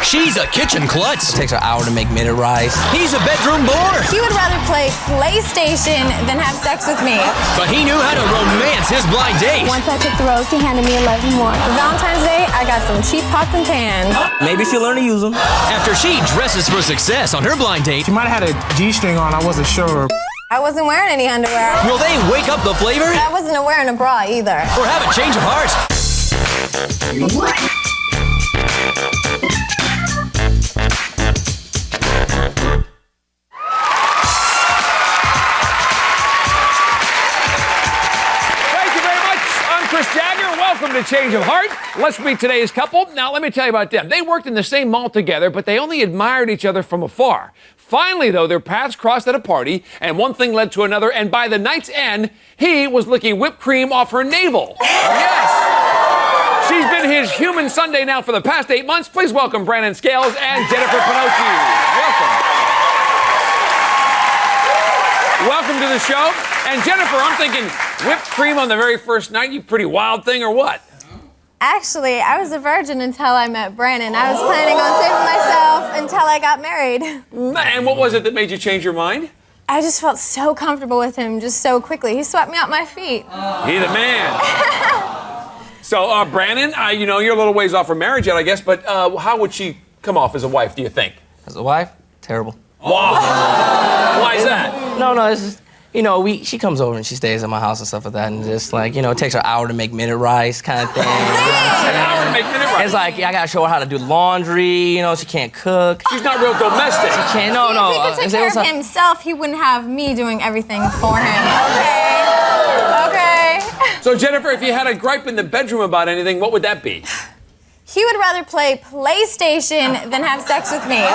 She's a kitchen klutz. It takes her an hour to make minute rice. He's a bedroom bore. He would rather play PlayStation than have sex with me. But he knew how to romance his blind date. Once I took the rose, he handed me 11 more. For Valentine's Day, I got some cheap pots and pans. Maybe she'll learn to use them. After she dresses for success on her blind date, She might have had a G-string on, I wasn't sure. I wasn't wearing any underwear. will they wake up the flavor I wasn't wearing a bra either. or have a change of heart? Welcome to Change of Heart. Let's meet today's couple. Now, let me tell you about them. They worked in the same mall together, but they only admired each other from afar. Finally, though, their paths crossed at a party, and one thing led to another, and by the night's end, he was licking whipped cream off her navel. Yes! She's been his human Sunday now for the past 8 months. Please welcome Brandon Scales and Jennifer Pinocchio. Welcome to the show. And Jennifer, I'm thinking whipped cream on the very first night, you pretty wild thing or what? Actually, I was a virgin until I met Brandon. I was planning on saving myself until I got married. And what was it that made you change your mind? I just felt so comfortable with him just so quickly. He swept me off my feet. He the man. So, Brandon, you know, you're a little ways off from marriage yet, I guess, but how would she come off as a wife, do you think? As a wife, terrible. Wow. Why is that? No, it's just, you know, she comes over and she stays at my house and stuff like that, and just like, you know, it takes her an hour to make minute rice kind of thing. An hour to make minute rice? It's like, I gotta show her how to do laundry, you know, she can't cook. She's not real domestic. She can't, no. If he could take care of himself, he wouldn't have me doing everything for him. Okay. So, Jennifer, if you had a gripe in the bedroom about anything, what would that be? He would rather play PlayStation than have sex with me, okay?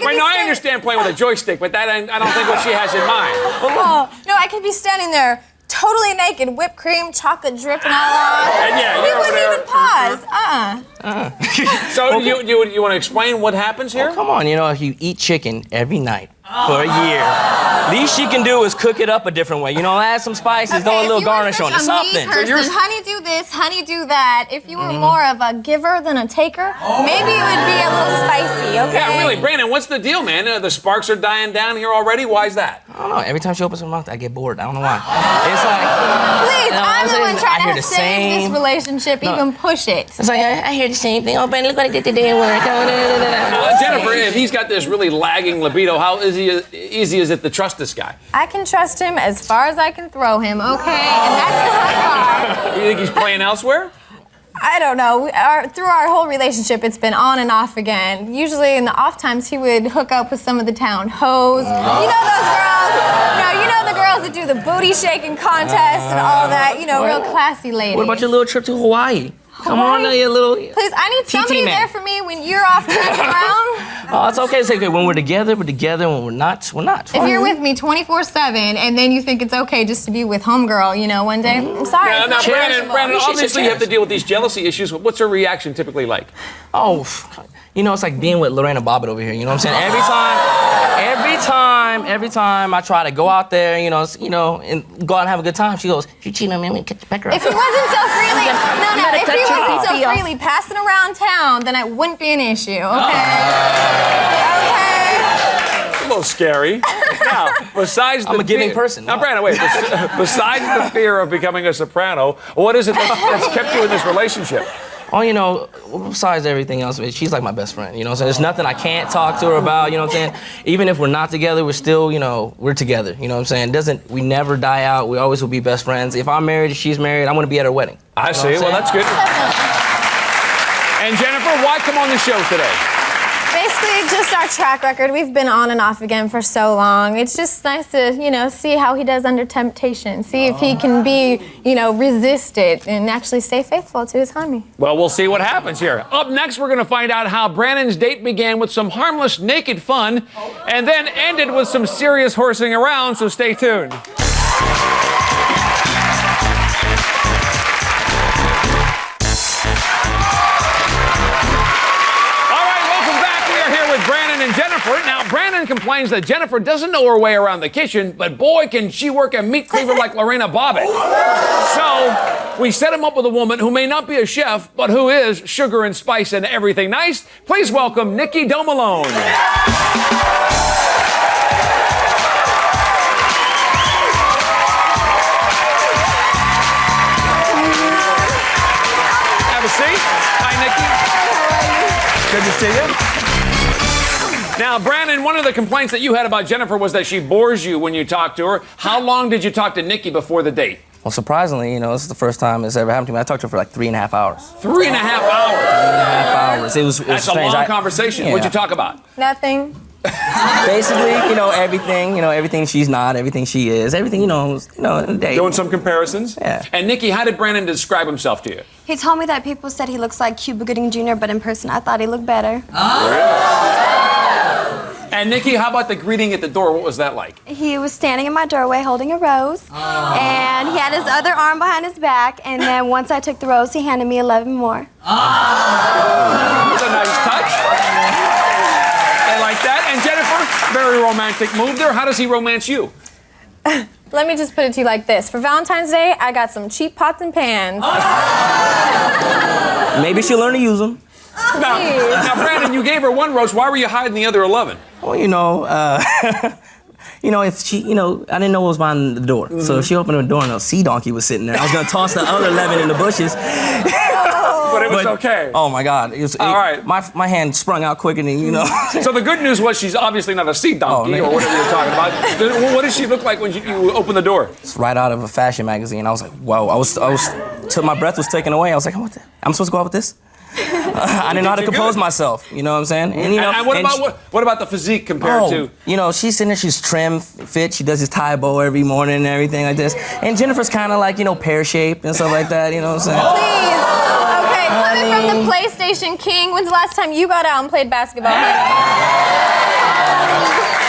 I understand playing with a joystick, but that I don't think what she has in mind. Oh, no, I could be standing there totally naked, whipped cream, chocolate dripping all on. And yeah, we wouldn't even pause. So you want to explain what happens here? Oh, come on, you know, if you eat chicken every night for a year, least she can do is cook it up a different way. You know, add some spices, throw a little garnish on it, something. Honey, do this, honey, do that. If you were more of a giver than a taker, maybe it would be a little spicy, okay? Yeah, really. Brandon, what's the deal, man? The sparks are dying down here already. Why is that? I don't know. Every time she opens her mouth, I get bored. I don't know why. It's like... Please, I'm the one trying to save same... this relationship, even push it. It's like, I hear the same thing. Oh, Brandon, look what I did today at work. Jennifer, if he's got this really lagging libido, how easy is it to trust this guy? I can trust him as far as I can throw him, okay? And that's not far. You think he's playing elsewhere? I don't know. Through our whole relationship, it's been on and off again. Usually in the off times, he would hook up with some of the town hoes. You know those girls? You know the girls that do the booty shaking contest and all that. You know, real classy ladies. What about your little trip to Hawaii? Come on, your little... Please, I need somebody there for me when you're off tripping around. Oh, it's okay. It's okay. When we're together, we're together. When we're not, we're not. If you're with me 24/7 and then you think it's okay just to be with homegirl, you know, one day, I'm sorry. Now, Brandon, obviously you have to deal with these jealousy issues. What's her reaction typically like? Oh, you know, it's like being with Lorena Bobbitt over here. You know what I'm saying? Every time I try to go out there, and go out and have a good time, she goes, "If you cheat on me, I'm gonna catch the pecker up." If he wasn't so freely, if he wasn't so freely passing around town, then it wouldn't be an issue. Okay. Okay. A little scary. Now, besides I'm a giving person. Now, Brandon, wait. Besides the fear of becoming a soprano, what is it that's kept you in this relationship? Oh, you know, besides everything else, she's like my best friend, you know what I'm saying? There's nothing I can't talk to her about, you know what I'm saying? Even if we're not together, we're still, we're together, you know what I'm saying? We never die out, we always will be best friends. If I'm married, if she's married, I'm gonna be at her wedding. I see, well, that's good. And Jennifer, why come on the show today? Basically, just our track record. We've been on and off again for so long. It's just nice to, see how he does under temptation. See if he can be, resist it and actually stay faithful to his honey. Well, we'll see what happens here. Up next, we're going to find out how Brandon's date began with some harmless naked fun and then ended with some serious horsing around, so stay tuned. Brandon and Jennifer. Now, Brandon Brandon complains that Jennifer doesn't know her way around the kitchen, but boy, can she work a meat cleaver like Lorena Bobbitt. So we set him up with a woman who may not be a chef, but who is sugar and spice and everything nice. Please welcome Nikki Domalone. Have a seat. Hi, Nikki. Good to see you. Now, Brandon, one of the complaints that you had about Jennifer was that she bores you when you talk to her. How long did you talk to Nikki before the date? Well, surprisingly, this is the first time it's ever happened to me. I talked to her for like 3.5 hours. 3.5 hours? 3.5 hours. It was That's strange. a long conversation. Yeah. What'd you talk about? Nothing. Basically, everything she's not, everything she is, everything, in a day. Doing some comparisons? Yeah. And Nikki, how did Brandon describe himself to you? He told me that people said he looks like Cuba Gooding Jr., but in person I thought he looked better. And Nikki, how about the greeting at the door? What was that like? He was standing in my doorway holding a rose, and he had his other arm behind his back, and then once I took the rose, he handed me 11 more. That's a nice touch. I like that. And Jennifer, very romantic move there. How does he romance you? Let me just put it to you like this. For Valentine's Day, I got some cheap pots and pans. Maybe she'll learn to use them. Now, Brandon, you gave her one rose. Why were you hiding the other 11? Well, if she, I didn't know what was behind the door. Mm-hmm. So if she opened the door and a sea donkey was sitting there, I was gonna toss the other 11 in the bushes. But it was okay. Oh my God! All right. My hand sprung out quicker than So the good news was she's obviously not a sea donkey or whatever you're talking about. What does she look like when you open the door? It's right out of a fashion magazine. I was like, whoa! I was till my breath was taken away. I was like, what? I'm supposed to go out with this? I didn't know how to compose myself. You know what I'm saying? And what about the physique compared to? She's sitting there. She's trim, fit. She does his Thai bow every morning and everything like this. And Jennifer's kind of like pear shaped and stuff like that. You know what I'm saying? Please. Okay, coming from the PlayStation King, when's the last time you got out and played basketball?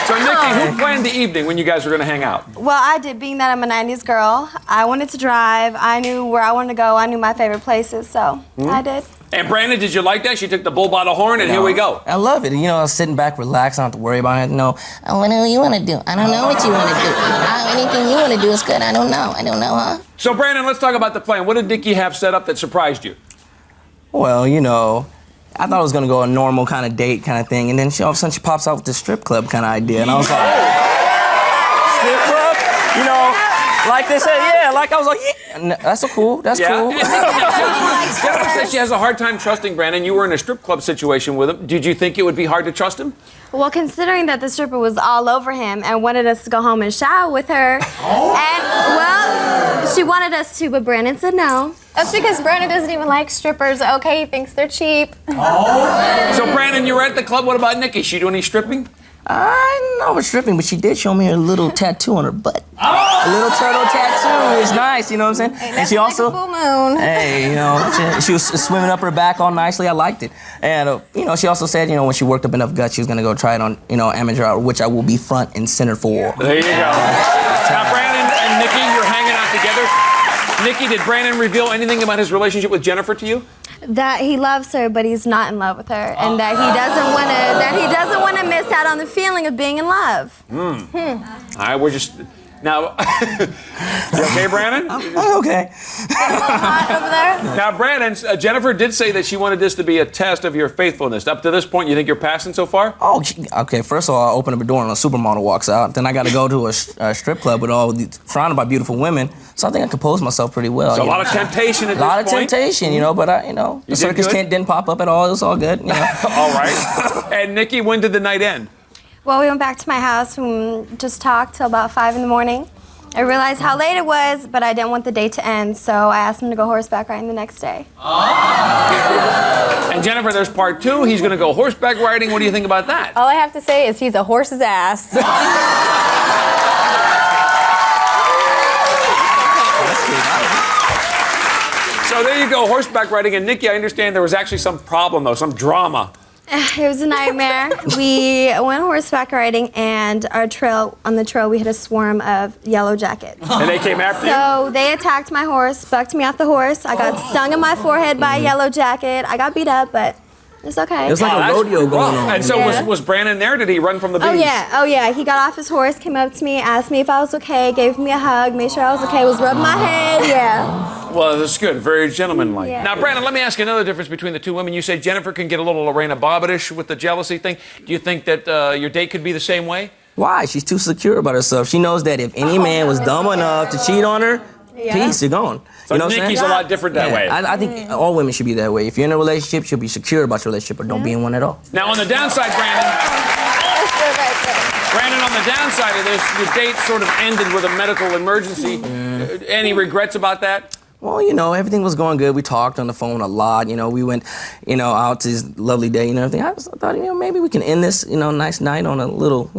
So, Nikki, who planned the evening when you guys were going to hang out? Well, I did, being that I'm a 90s girl. I wanted to drive. I knew where I wanted to go. I knew my favorite places, so I did. And Brandon, did you like that? She took the bull by the horn, and here we go. I love it. I was sitting back, relaxed. I don't have to worry about it. What do you want to do? I don't know what you want to do. Anything you want to do is good. I don't know, huh? So, Brandon, let's talk about the plan. What did Nikki have set up that surprised you? Well, I thought it was gonna go a normal kind of date kind of thing, and then all of a sudden she pops out with the strip club kind of idea, and I was like, strip club? Like they said, yeah. Like I was like, yeah. That's cool. That's cool. Jennifer said she has a hard time trusting Brandon. You were in a strip club situation with him. Did you think it would be hard to trust him? Well, considering that the stripper was all over him and wanted us to go home and shower with her, and, she wanted us to, but Brandon said no. That's because Brandon doesn't even like strippers. Okay, he thinks they're cheap. So, Brandon, you were at the club. What about Nikki? She do any stripping? I don't know about stripping, but she did show me a little tattoo on her butt. A little turtle tattoo. It's nice, you know what I'm saying? And she also, like a full moon. Hey, she was swimming up her back all nicely. I liked it. And, she also said, when she worked up enough guts, she was going to go try it on, amateur hour, which I will be front and center for. There you go. Now, Brandon and Nikki, you're hanging out together. Nikki, did Brandon reveal anything about his relationship with Jennifer to you? That he loves her, but he's not in love with her, and that he doesn't want to miss out on the feeling of being in love. All right, we're just now. You okay, Brandon? I'm okay. Hot over there. Now, Brandon, Jennifer did say that she wanted this to be a test of your faithfulness. Up to this point, you think you're passing so far? Oh, okay. First of all, I open up a door and a supermodel walks out. Then I got to go to a strip club with surrounded by beautiful women. So I think I composed myself pretty well. So a lot of temptation at this point. A lot of temptation, but the circus tent didn't pop up at all. It was all good. All right. And Nikki, when did the night end? Well, we went back to my house and just talked till about 5 in the morning. I realized how late it was, but I didn't want the day to end, so I asked him to go horseback riding the next day. And Jennifer, there's part 2. He's going to go horseback riding. What do you think about that? All I have to say is he's a horse's ass. So there you go, horseback riding. And Nikki, I understand there was actually some problem, though, some drama. It was a nightmare. We went horseback riding, and on the trail we hit a swarm of yellow jackets. And they came after you? So they attacked my horse, bucked me off the horse. I got stung in my forehead by a yellow jacket. I got beat up, but It's okay. It was like a rodeo going on. And so was Brandon there? Did he run from the bees? Oh yeah. He got off his horse, came up to me, asked me if I was okay, gave me a hug, made sure I was okay, was rubbing my head. Yeah. Well, that's good. Very gentlemanlike. Yeah. Now, Brandon, let me ask you another difference between the two women. You say Jennifer can get a little Lorena Bobbitt-ish with the jealousy thing. Do you think that your date could be the same way? Why? She's too secure about herself. She knows that if any man was dumb enough to cheat on her, peace, you're gone. So you know what I'm Nikki's saying? a lot different that way. I think all women should be that way. If you're in a relationship, should be secure about your relationship, or don't be in one at all. Now, on the downside, Brandon, on the downside of this, your date sort of ended with a medical emergency. Any regrets about that? Well, you know, everything was going good. We talked on the phone a lot. You know, we went, out to this lovely day and everything. I thought, maybe we can end this, nice night on a little,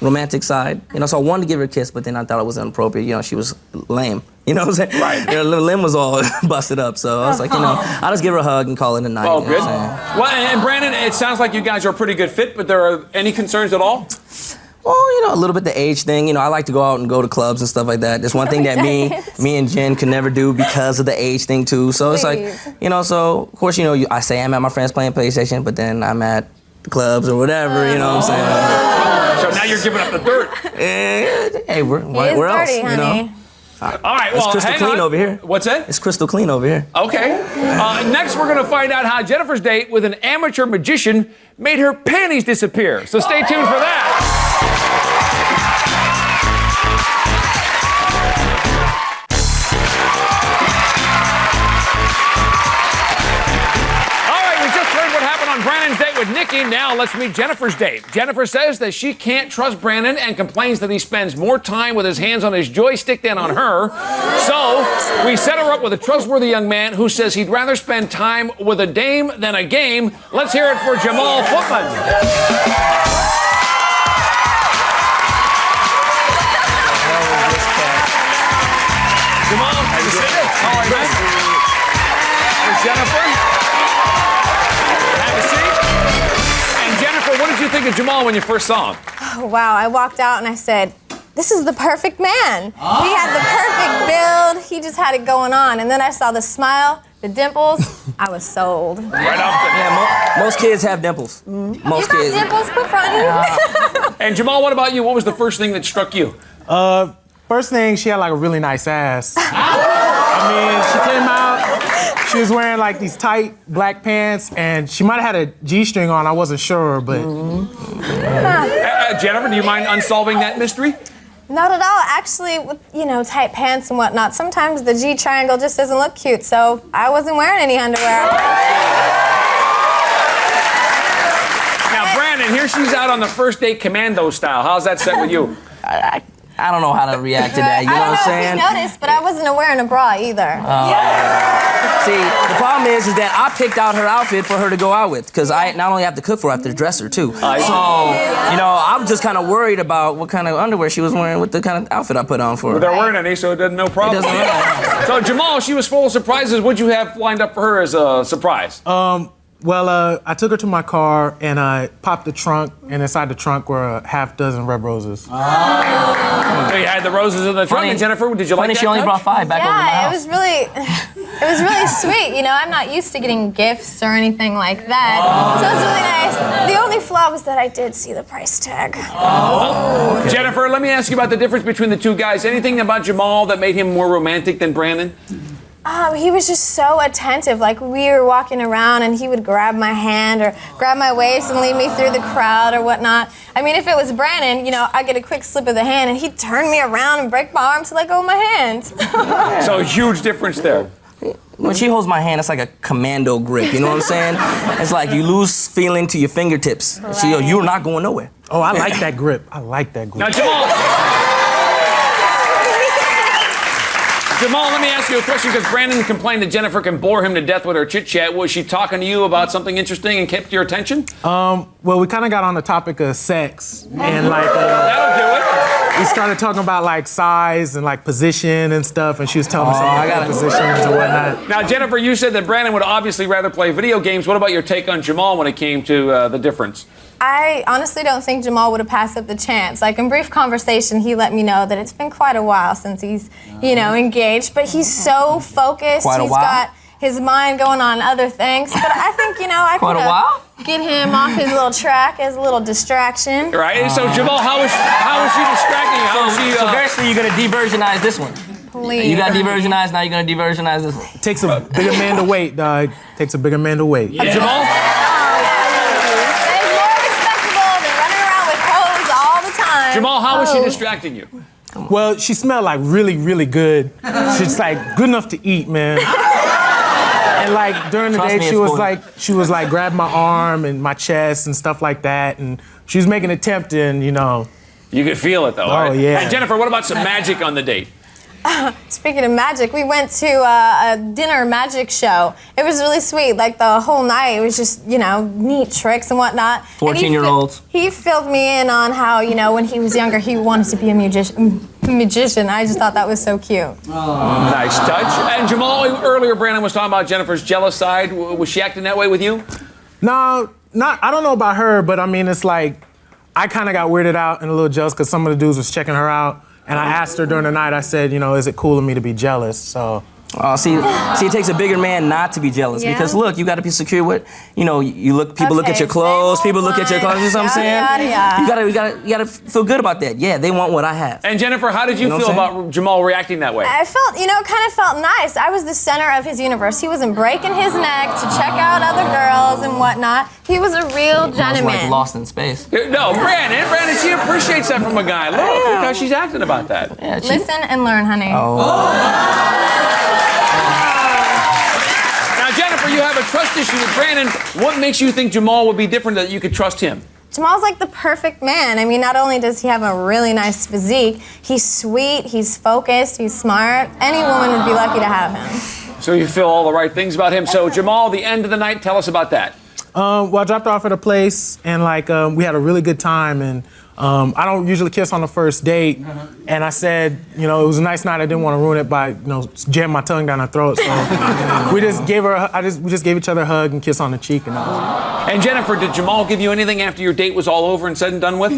romantic side. So I wanted to give her a kiss, but then I thought it was inappropriate. She was lame. You know what I'm saying? Right. Her little limb was all busted up. So I was like, I'll just give her a hug and call it a night. Oh, you know good. what I'm saying? Well, and Brandon, it sounds like you guys are a pretty good fit, but there are any concerns at all? Well, a little bit the age thing. I like to go out and go to clubs and stuff like that. There's one thing that me and Jen can never do because of the age thing too. So it's like, so of course, I say I'm at my friends playing PlayStation, but then I'm at the clubs or whatever, you know what I'm saying? So now you're giving up the dirt. Hey, where else? Dirty, honey. All right, well, it's crystal clean over here. What's that? It's crystal clean over here. Okay. Next, we're going to find out how Jennifer's date with an amateur magician made her panties disappear. So stay tuned for that. Brandon's date with Nikki. Now let's meet Jennifer's date. Jennifer says that she can't trust Brandon and complains that he spends more time with his hands on his joystick than on her. So we set her up with a trustworthy young man who says he'd rather spend time with a dame than a game. Let's hear it for Jamal Footman. Jamal, have you seen it? All right, man. There's Jennifer. What did you think of Jamal when you first saw him? Oh, wow, I walked out and I said, this is the perfect man. He had the perfect build. He just had it going on. And then I saw the smile, the dimples. I was sold. Right off most kids have dimples. Most you kids. got dimples, quit fronting. And Jamal, what about you? What was the first thing that struck you? First thing, she had like a really nice ass. She came out, she was wearing like these tight black pants, and she might have had a G-string on, I wasn't sure, but... Jennifer, do you mind unsolving that mystery? Not at all. Actually, with, tight pants and whatnot, sometimes the G triangle just doesn't look cute, so I wasn't wearing any underwear. Now, Brandon, here she's out on the first date commando style. How's that set with you? I don't know how to react to that, you know what I'm saying? I don't know if you noticed, but I wasn't wearing a bra either. See, the problem is that I picked out her outfit for her to go out with, because I not only have to cook for her, I have to dress her too. So, I'm just kind of worried about what kind of underwear she was wearing with the kind of outfit I put on for her. There weren't any, so it doesn't no problem. It doesn't matter. So, Jamal, she was full of surprises. What'd you have lined up for her as a surprise? I took her to my car and I popped the trunk, and inside the trunk were a half dozen red roses. So you had the roses in the trunk, and Jennifer, did you like that? She only brought 5 back over to my house. It was really sweet. I'm not used to getting gifts or anything like that. So it was really nice. The only flaw was that I did see the price tag. Okay. Jennifer, let me ask you about the difference between the two guys. Anything about Jamal that made him more romantic than Brandon? He was just so attentive. Like, we were walking around and he would grab my hand or grab my waist and lead me through the crowd or whatnot. If it was Brandon, I get a quick slip of the hand and he'd turn me around and break my arm to let go of my hand. So a huge difference there. When she holds my hand, it's like a commando grip, you know what I'm saying? It's like you lose feeling to your fingertips. Right. You're not going nowhere. Oh, I like that grip. I like that grip. Now, Jamal, let me ask you a question, because Brandon complained that Jennifer can bore him to death with her chit-chat. Was she talking to you about something interesting and kept your attention? Well, we kind of got on the topic of sex, and that'll do it. We started talking about like size and like position and stuff, and she was telling me some of her positions and whatnot. Now, Jennifer, you said that Brandon would obviously rather play video games. What about your take on Jamal when it came to the difference? I honestly don't think Jamal would have passed up the chance. Like, in brief conversation, he let me know that it's been quite a while since he's, engaged, but he's so focused. He's got his mind going on other things. But I think, I Quite a while? get him off his little track as a little distraction. Right. So Jamal, how was she distracting you? How was she? So basically, you're gonna diversionize this one. Please. You got diversionized. Now you're gonna diversionize this one. Takes a bigger man to wait, dog. Takes a bigger man to wait. Yeah. Jamal? They're more respectable than running around with hoes all the time. Jamal, how was she distracting you? Well, she smelled like really, really good. She's like good enough to eat, man. And like during the Trust day, me, she was like grabbing my arm and my chest and stuff like that, and she was making an attempt, and You could feel it though. Oh, right? yeah. And Jennifer, what about some magic on the date? Speaking of magic, we went to a dinner magic show. It was really sweet. Like the whole night, it was just, neat tricks and whatnot. 14-year-olds. He filled me in on how, when he was younger, he wanted to be a magician. I just thought that was so cute. Nice touch. And Jamal, earlier Brandon was talking about Jennifer's jealous side. Was she acting that way with you? No, I don't know about her, but I mean, it's like I kind of got weirded out and a little jealous because some of the dudes was checking her out. And I asked her during the night, I said, is it cool of me to be jealous? So. See, it takes a bigger man not to be jealous because look, you got to be secure with, you look. People look at your clothes. People look at your clothes. You know what I'm saying? You gotta feel good about that. Yeah, they want what I have. And Jennifer, how did you feel about Jamal reacting that way? I felt, kind of felt nice. I was the center of his universe. He wasn't breaking his neck to check out other girls and whatnot. He was a real gentleman. Like lost in space. No, Brandon, she appreciates that from a guy. Look how she's acting about that. Yeah, Listen and learn, honey. Now, Jennifer, you have a trust issue with Brandon. What makes you think Jamal would be different that you could trust him? Jamal's like the perfect man. I mean, not only does he have a really nice physique, he's sweet, he's focused, he's smart. Any woman would be lucky to have him. So you feel all the right things about him. So, Jamal, the end of the night, tell us about that. Well, I dropped her off at a place, and we had a really good time, and I don't usually kiss on the first date, and I said, it was a nice night. I didn't want to ruin it by, jamming my tongue down her throat. So we just gave each other a hug and kiss on the cheek. And Jennifer, did Jamal give you anything after your date was all over and said and done with?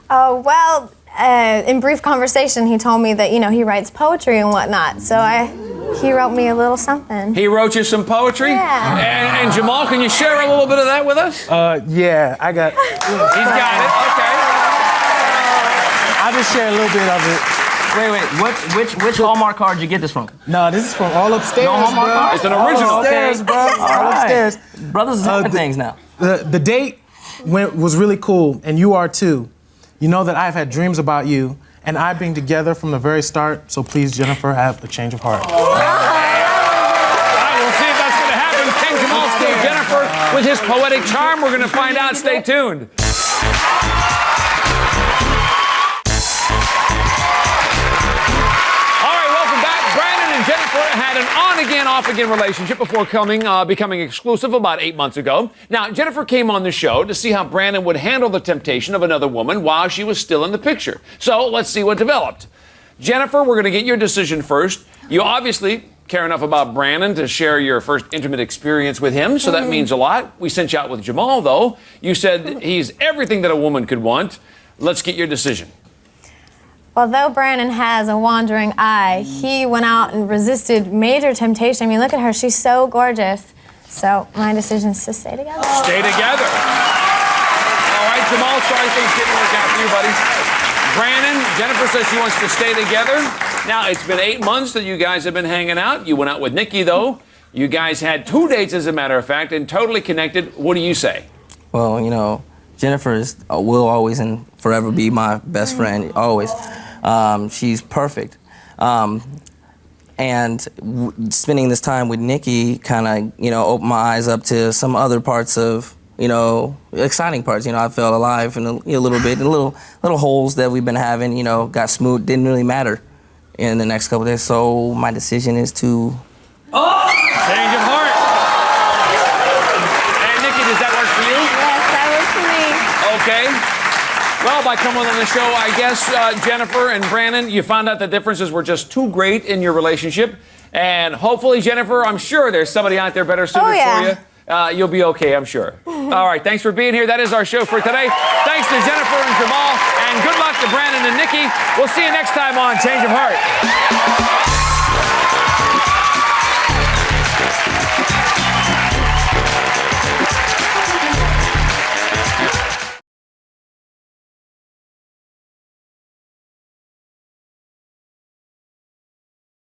Well, in brief conversation, he told me that, he writes poetry and whatnot. So he wrote me a little something. He wrote you some poetry? Yeah. And Jamal, can you share a little bit of that with us? Yeah, I got. He's got it. Okay. I'll just share a little bit of it. Wait. Which Hallmark card did you get this from? No, this is from all upstairs, No Hallmark bro. card? It's an original. All upstairs, bro. All upstairs. Brothers is having things now. The date was really cool, and you are too. You know that I've had dreams about you, and I've been together from the very start, so please, Jennifer, have a change of heart. All right, we'll see if that's going to happen. Can Jamal steal Jennifer with his poetic charm? We're going to find out. Stay tuned. All right, welcome back. Brandon and Jennifer had an on-again, off-again relationship before becoming exclusive about 8 months ago. Now, Jennifer came on the show to see how Brandon would handle the temptation of another woman while she was still in the picture. So let's see what developed. Jennifer, we're going to get your decision first. You obviously care enough about Brandon to share your first intimate experience with him, so that means a lot. We sent you out with Jamal, though. You said he's everything that a woman could want. Let's get your decision. Although Brandon has a wandering eye, he went out and resisted major temptation. I mean, look at her. She's so gorgeous. So my decision is to stay together. Stay together. All right, Jamal, sorry things didn't work out for you, buddy. Brandon, Jennifer says she wants to stay together. Now, it's been 8 months that you guys have been hanging out. You went out with Nikki, though. You guys had 2 dates, as a matter of fact, and totally connected. What do you say? Well, Jennifer will always and forever be my best friend, always. She's perfect. And spending this time with Nikki kind of, opened my eyes up to some other parts of, exciting parts. I felt alive in a little bit, and little holes that we've been having, got smooth, didn't really matter in the next couple of days. So my decision is to... Change of heart. And Nikki, does that work for you? Yes, that works for me. Okay. Well, by coming on the show, I guess, Jennifer and Brandon, you found out the differences were just too great in your relationship. And hopefully, Jennifer, I'm sure there's somebody out there better suited for you. You'll be okay, I'm sure. All right, thanks for being here. That is our show for today. Thanks to Jennifer and Jamal, and good luck to Brandon and Nikki. We'll see you next time on Change of Heart.